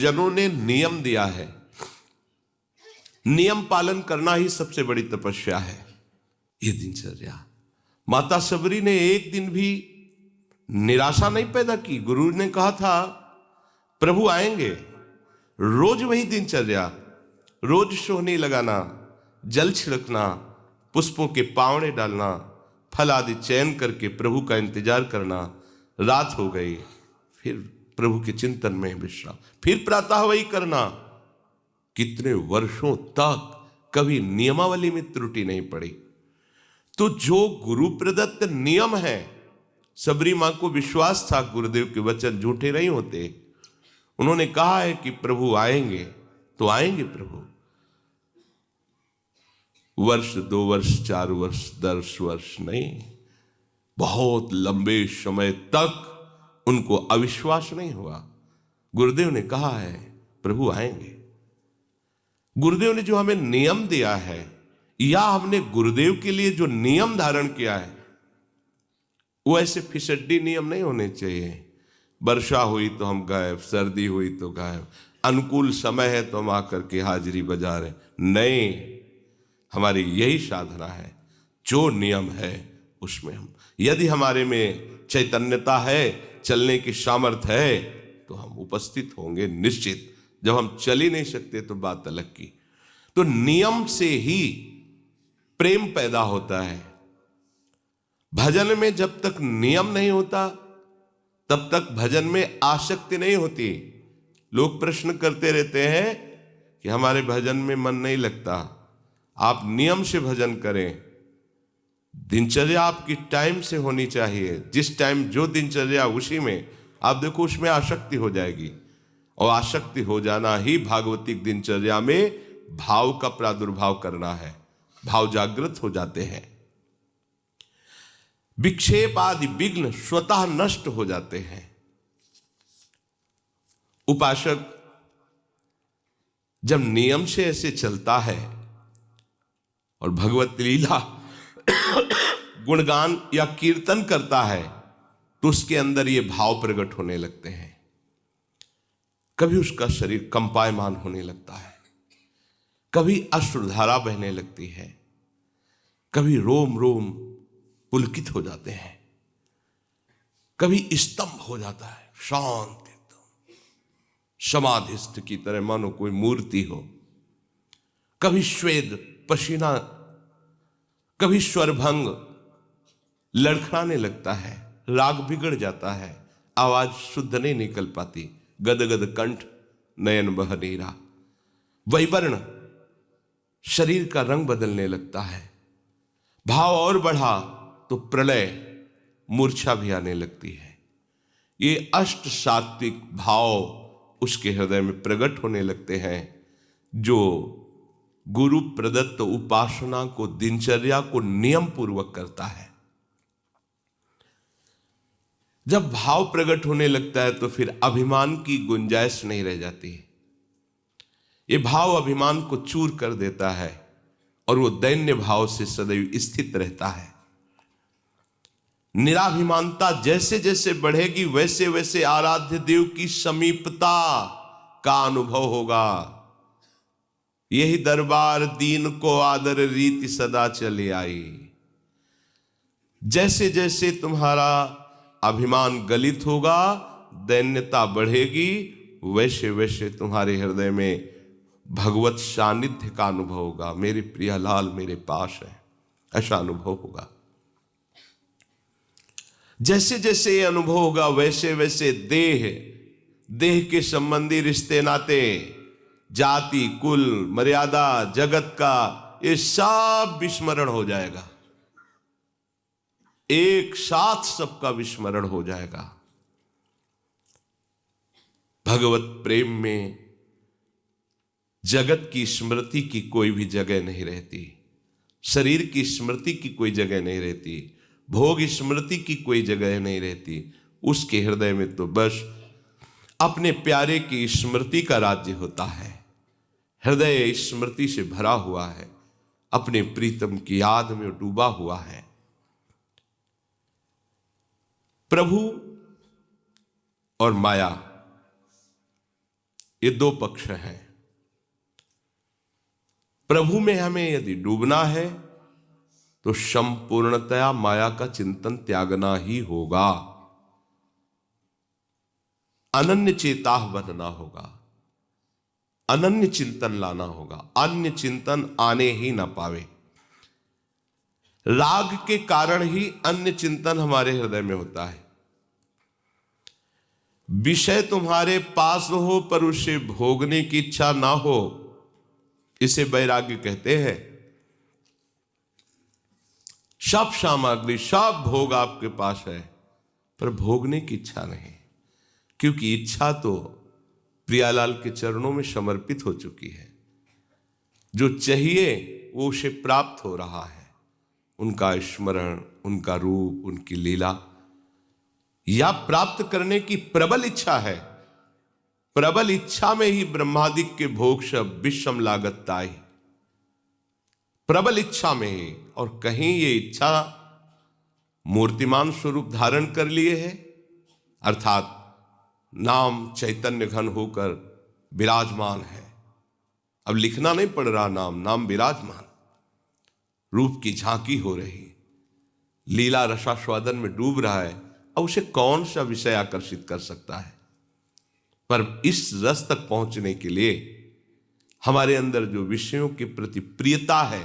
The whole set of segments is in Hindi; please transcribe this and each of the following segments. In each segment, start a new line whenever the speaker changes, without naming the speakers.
जनों ने नियम दिया है, नियम पालन करना ही सबसे बड़ी तपस्या है। ये दिनचर्या माता सबरी ने एक दिन भी निराशा नहीं पैदा की। गुरु ने कहा था प्रभु आएंगे, रोज वही दिनचर्या, रोज सोहनी लगाना, जल छिड़कना, पुष्पों के पावड़े डालना, फल आदि चयन करके प्रभु का इंतजार करना। रात हो गई, फिर प्रभु के चिंतन में विश्राम, फिर प्रातः वही करना। कितने वर्षों तक कभी नियमावली में त्रुटि नहीं पड़ी। तो जो गुरु प्रदत्त नियम है, सबरी मां को विश्वास था गुरुदेव के वचन झूठे नहीं होते। उन्होंने कहा है कि प्रभु आएंगे तो आएंगे प्रभु। वर्ष 2 वर्ष 4 वर्ष 10 वर्ष नहीं, बहुत लंबे समय तक उनको अविश्वास नहीं हुआ। गुरुदेव ने कहा है प्रभु आएंगे। गुरुदेव ने जो हमें नियम दिया है, या हमने गुरुदेव के लिए जो नियम धारण किया है, वो ऐसे फिसड्डी नियम नहीं होने चाहिए। वर्षा हुई तो हम गायब, सर्दी हुई तो गायब, अनुकूल समय है तो हम आकर के हाजिरी बजा रहे। नहीं, हमारी यही साधना है, जो नियम है उसमें हम, यदि हमारे में चैतन्यता है, चलने की सामर्थ्य है, तो हम उपस्थित होंगे निश्चित। जब हम चल ही नहीं सकते तो बात अलग की। तो नियम से ही प्रेम पैदा होता है। भजन में जब तक नियम नहीं होता तब तक भजन में आसक्ति नहीं होती। लोग प्रश्न करते रहते हैं कि हमारे भजन में मन नहीं लगता। आप नियम से भजन करें, दिनचर्या आपकी टाइम से होनी चाहिए। जिस टाइम जो दिनचर्या उसी में आप देखो, उसमें आसक्ति हो जाएगी। और आसक्ति हो जाना ही भागवतिक दिनचर्या में भाव का प्रादुर्भाव करना है। भाव जागृत हो जाते हैं, विक्षेप आदि विघ्न स्वतः नष्ट हो जाते हैं। उपासक जब नियम से ऐसे चलता है और भगवत लीला गुणगान या कीर्तन करता है, तो उसके अंदर ये भाव प्रकट होने लगते हैं। कभी उसका शरीर कंपायमान होने लगता है, कभी अश्रुधारा बहने लगती है, कभी रोम रोम पुलकित हो जाते हैं, कभी स्तंभ हो जाता है, शांत एकदम समाधिस्थ की तरह मानो कोई मूर्ति हो। कभी श्वेत पसीना, कभी स्वरभंग लड़खड़ाने लगता है, राग बिगड़ जाता है, आवाज शुद्ध नहीं निकल पाती, गदगद कंठ, नयन बह नीरा, वैवर्ण, शरीर का रंग बदलने लगता है। भाव और बढ़ा तो प्रलय, मूर्छा भी आने लगती है। ये अष्ट सात्विक भाव उसके हृदय में प्रकट होने लगते हैं, जो गुरु प्रदत्त उपासना को, दिनचर्या को नियम पूर्वक करता है। जब भाव प्रकट होने लगता है तो फिर अभिमान की गुंजाइश नहीं रह जाती। ये भाव अभिमान को चूर कर देता है और वो दैन्य भाव से सदैव स्थित रहता है। निराभिमानता जैसे जैसे बढ़ेगी, वैसे वैसे आराध्य देव की समीपता का अनुभव होगा। यही दरबार दीन को आदर रीति सदा चली आई। जैसे जैसे तुम्हारा अभिमान गलित होगा, दैन्यता बढ़ेगी, वैसे वैसे तुम्हारे हृदय में भगवत सानिध्य का अनुभव होगा। मेरे प्रिय लाल मेरे पास है, ऐसा अनुभव होगा। जैसे जैसे ये अनुभव होगा, वैसे वैसे देह के संबंधी रिश्ते नाते, जाति, कुल, मर्यादा, जगत का, ये सब विस्मरण हो जाएगा। एक साथ सबका विस्मरण हो जाएगा। भगवत प्रेम में जगत की स्मृति की कोई भी जगह नहीं रहती, शरीर की स्मृति की कोई जगह नहीं रहती, भोग स्मृति की कोई जगह नहीं रहती। उसके हृदय में तो बस अपने प्यारे की स्मृति का राज्य होता है। हृदय स्मृति से भरा हुआ है, अपने प्रीतम की याद में डूबा हुआ है। प्रभु और माया ये दो पक्ष हैं। प्रभु में हमें यदि डूबना है तो संपूर्णतया माया का चिंतन त्यागना ही होगा, अनन्य चेताह बनना होगा, अनन्य चिंतन लाना होगा, अन्य चिंतन आने ही ना पावे। राग के कारण ही अन्य चिंतन हमारे हृदय में होता है। विषय तुम्हारे पास हो पर उसे भोगने की इच्छा ना हो, इसे वैराग्य कहते हैं। सब सामग्री, सब भोग आपके पास है पर भोगने की इच्छा नहीं, क्योंकि इच्छा तो प्रियालाल के चरणों में समर्पित हो चुकी है। जो चाहिए वो उसे प्राप्त हो रहा है, उनका स्मरण, उनका रूप, उनकी लीला, या प्राप्त करने की प्रबल इच्छा है। प्रबल इच्छा में ही ब्रह्मादिक के भोग सब विषम लागत ताई, प्रबल इच्छा में ही। और कहीं ये इच्छा मूर्तिमान स्वरूप धारण कर लिए है, अर्थात नाम चैतन्य घन होकर विराजमान है। अब लिखना नहीं पड़ रहा, नाम विराजमान, रूप की झांकी हो रही, लीला रसास्वादन में डूब रहा है। अब उसे कौन सा विषय आकर्षित कर सकता है? पर इस रस तक पहुंचने के लिए हमारे अंदर जो विषयों के प्रति प्रियता है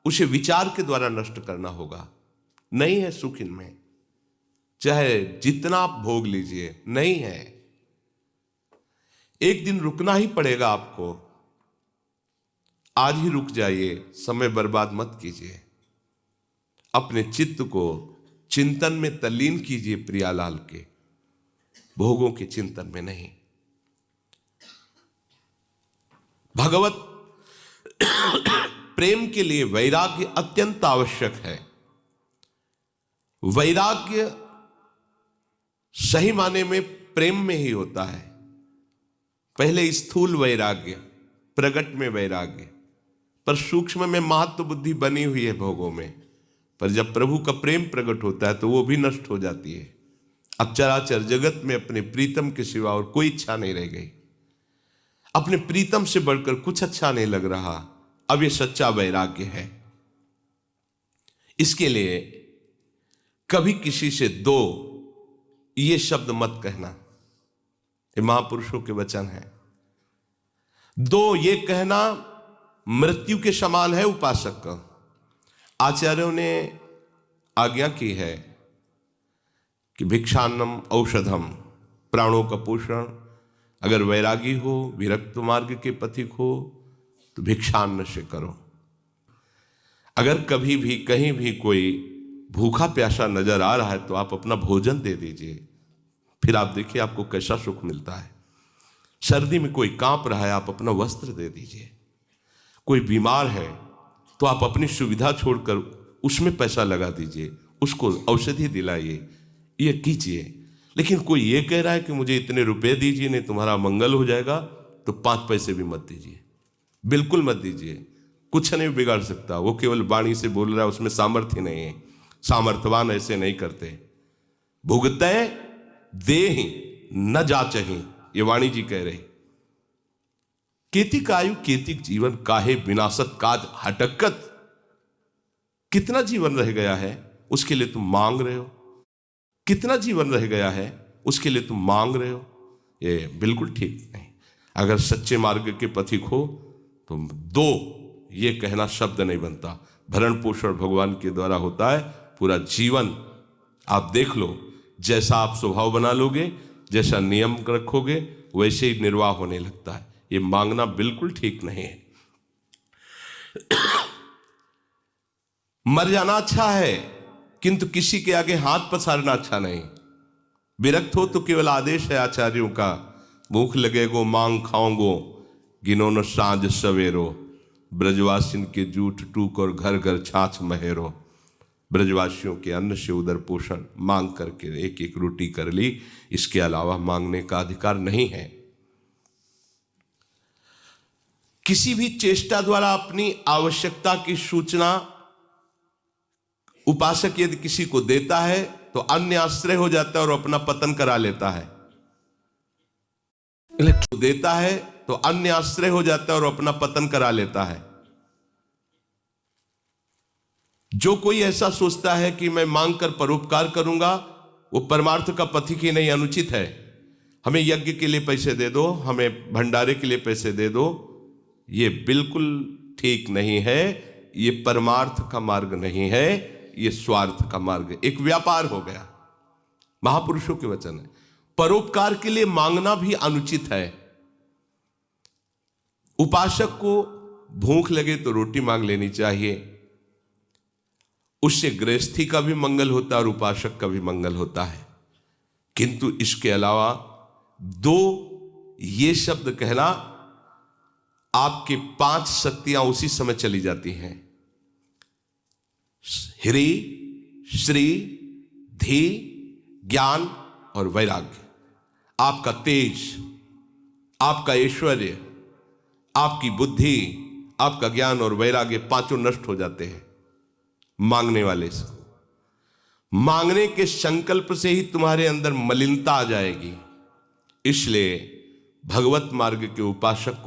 उसे विचार के द्वारा नष्ट करना होगा। नहीं है सुख इनमें, चाहे जितना आप भोग लीजिए, नहीं है। एक दिन रुकना ही पड़ेगा आपको। आज ही रुक जाइए, समय बर्बाद मत कीजिए। अपने चित्त को चिंतन में तल्लीन कीजिए, प्रियालाल के, भोगों के चिंतन में नहीं। भगवत प्रेम के लिए वैराग्य अत्यंत आवश्यक है। वैराग्य सही माने में प्रेम में ही होता है। पहले स्थूल वैराग्य, प्रगट में वैराग्य, पर सूक्ष्म में महत्व बुद्धि बनी हुई है भोगों में। पर जब प्रभु का प्रेम प्रकट होता है तो वो भी नष्ट हो जाती है। अब चराचर जगत में अपने प्रीतम के सिवा और कोई इच्छा नहीं रह गई। अपने प्रीतम से बढ़कर कुछ अच्छा नहीं लग रहा। अब ये सच्चा वैराग्य है। इसके लिए कभी किसी से दो ये शब्द मत कहना। ये महापुरुषों के वचन है। दो ये कहना मृत्यु के समान है उपासक का। आचार्यों ने आज्ञा की है कि भिक्षान्नम औषधम, प्राणों का पोषण। अगर वैरागी हो, विरक्त मार्ग के पथिक हो तो भिक्षान्न से करो। अगर कभी भी कहीं भी कोई भूखा प्यासा नजर आ रहा है तो आप अपना भोजन दे दीजिए, फिर आप देखिए आपको कैसा सुख मिलता है। सर्दी में कोई कांप रहा है, आप अपना वस्त्र दे दीजिए। कोई बीमार है तो आप अपनी सुविधा छोड़कर उसमें पैसा लगा दीजिए, उसको औषधि दिलाइए, ये कीजिए। लेकिन कोई ये कह रहा है कि मुझे इतने रुपए दीजिए नहीं तुम्हारा मंगल हो जाएगा, तो 5 पैसे भी मत दीजिए, बिल्कुल मत दीजिए। कुछ नहीं बिगाड़ सकता, वो केवल वाणी से बोल रहा है, उसमें सामर्थ्य नहीं है। सामर्थ्यवान ऐसे नहीं करते। भुगतै देहि न जाचहि, ये वाणी जी कह रही। केतिक आयु केतिक जीवन, काहे विनाशत काज हटकत। कितना जीवन रह गया है उसके लिए तुम मांग रहे हो, कितना जीवन रह गया है उसके लिए तुम मांग रहे हो। ये बिल्कुल ठीक नहीं। अगर सच्चे मार्ग के पथिक हो तो दो ये कहना शब्द नहीं बनता। भरण पोषण भगवान के द्वारा होता है। पूरा जीवन आप देख लो, जैसा आप स्वभाव बना लोगे, जैसा नियम रखोगे, वैसे ही निर्वाह होने लगता है। ये मांगना बिल्कुल ठीक नहीं है। मर जाना अच्छा है, किंतु किसी के आगे हाथ पसारना अच्छा नहीं। विरक्त हो तो केवल आदेश है आचार्यों का, भूख लगेगो मांग खाओगो, गिनो न साँझ सवेरो, ब्रजवासिन के जूठ टूक और घर घर छाछ महेरो। ब्रजवासियों के अन्न से उदर पोषण मांग करके एक एक रोटी कर ली, इसके अलावा मांगने का अधिकार नहीं है। किसी भी चेष्टा द्वारा अपनी आवश्यकता की सूचना उपासक यदि किसी को देता है तो अन्य आश्रय हो जाता है और अपना पतन करा लेता है। देता है तो अन्य आश्रय हो जाता है और अपना पतन करा लेता है। जो कोई ऐसा सोचता है कि मैं मांग कर परोपकार करूंगा, वो परमार्थ का पथिक ही नहीं, अनुचित है। हमें यज्ञ के लिए पैसे दे दो, हमें भंडारे के लिए पैसे दे दो, ये बिल्कुल ठीक नहीं है। ये परमार्थ का मार्ग नहीं है, ये स्वार्थ का मार्ग, एक व्यापार हो गया। महापुरुषों के वचन है। परोपकार के लिए मांगना भी अनुचित है। उपासक को भूख लगे तो रोटी मांग लेनी चाहिए, उससे गृहस्थी का भी मंगल होता है और उपासक का भी मंगल होता है। किंतु इसके अलावा दो ये शब्द कहना, आपकी 5 शक्तियां उसी समय चली जाती हैं। ह्री, श्री, धी, ज्ञान और वैराग्य। आपका तेज, आपका ऐश्वर्य, आपकी बुद्धि, आपका ज्ञान और वैराग्य, पांचों नष्ट हो जाते हैं मांगने वाले से। मांगने के संकल्प से ही तुम्हारे अंदर मलिनता आ जाएगी। इसलिए भगवत मार्ग के उपासक